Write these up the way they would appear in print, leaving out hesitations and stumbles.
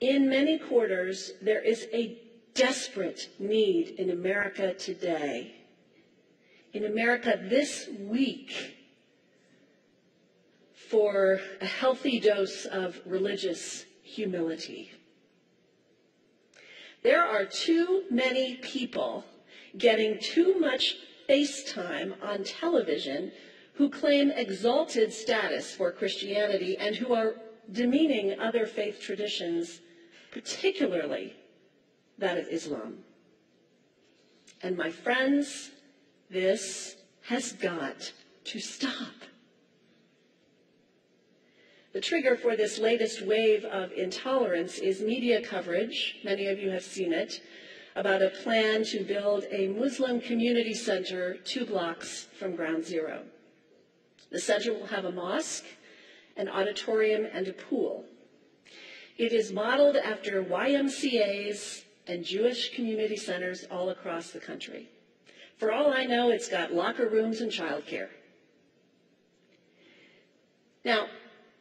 In many quarters, there is a desperate need in America today, in America this week, for a healthy dose of religious humility. There are too many people getting too much face time on television who claim exalted status for Christianity and who are demeaning other faith traditions, particularly that of Islam. And my friends, this has got to stop. The trigger for this latest wave of intolerance is media coverage, many of you have seen it, about a plan to build a Muslim community center 2 blocks from Ground Zero. The center will have a mosque, an auditorium, and a pool. It is modeled after YMCAs and Jewish community centers all across the country. For all I know, it's got locker rooms and childcare. Now,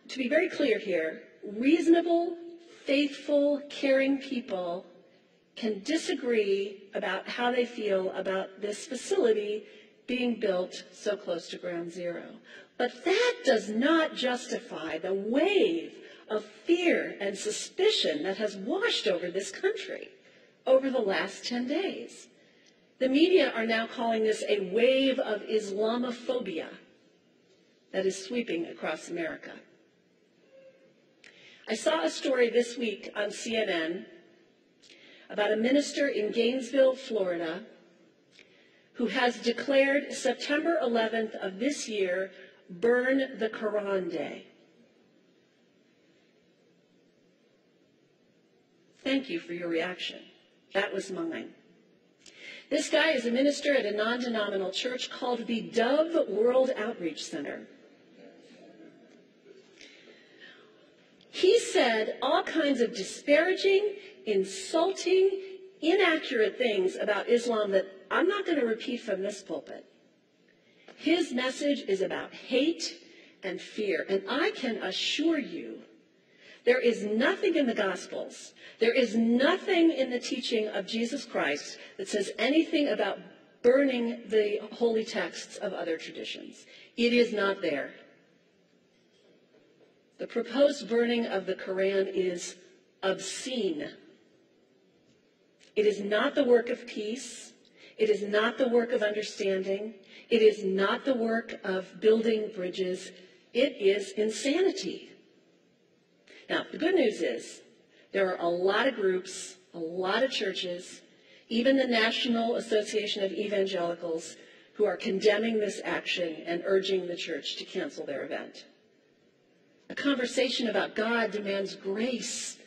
to be very clear here, reasonable, faithful, caring people can disagree about how they feel about this facility being built so close to Ground Zero. But that does not justify the wave of fear and suspicion that has washed over this country over the last 10 days. The media are now calling this a wave of Islamophobia that is sweeping across America. I saw a story this week on CNN about a minister in Gainesville, Florida, who has declared September 11th of this year Burn the Quran Day. Thank you for your reaction. That was mine. This guy is a minister at a non-denominational church called the Dove World Outreach Center. He said all kinds of disparaging, insulting, inaccurate things about Islam that I'm not going to repeat from this pulpit. His message is about hate and fear, and I can assure you there is nothing in the Gospels, there is nothing in the teaching of Jesus Christ that says anything about burning the holy texts of other traditions. It is not there. The proposed burning of the Quran is obscene. It is not the work of peace. It is not the work of understanding. It is not the work of building bridges. It is insanity. Now, the good news is there are a lot of groups, a lot of churches, even the National Association of Evangelicals, who are condemning this action and urging the church to cancel their event. A conversation about God demands grace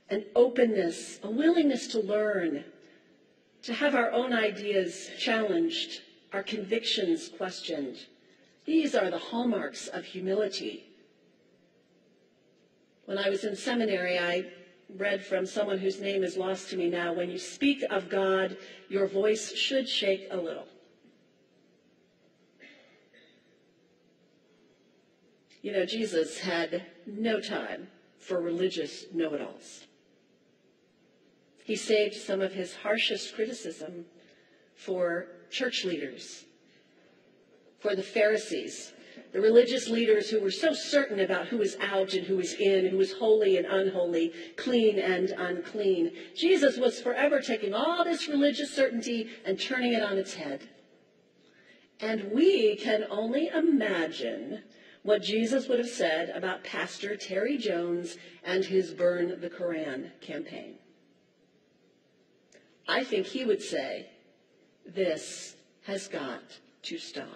and openness, a willingness to learn, to have our own ideas challenged, our convictions questioned. These are the hallmarks of humility. When I was in seminary, I read from someone whose name is lost to me now, when you speak of God, your voice should shake a little. You know, Jesus had no time for religious know-it-alls. He saved some of his harshest criticism for church leaders, for the Pharisees, the religious leaders who were so certain about who was out and who was in, who was holy and unholy, clean and unclean. Jesus was forever taking all this religious certainty and turning it on its head. And we can only imagine what Jesus would have said about Pastor Terry Jones and his Burn the Quran campaign. I think he would say, this has got to stop.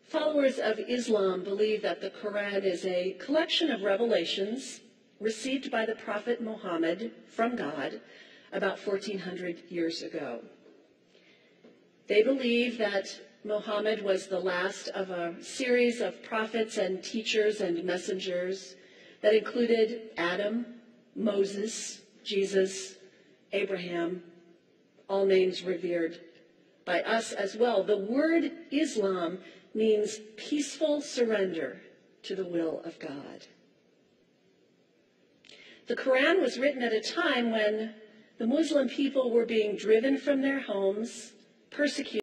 Followers of Islam believe that the Quran is a collection of revelations received by the Prophet Muhammad from God about 1400 years ago. They believe that Muhammad was the last of a series of prophets and teachers and messengers that included Adam, Moses, Jesus, Abraham, all names revered by us as well. The word Islam means peaceful surrender to the will of God. The Quran was written at a time when the Muslim people were being driven from their homes, persecuted,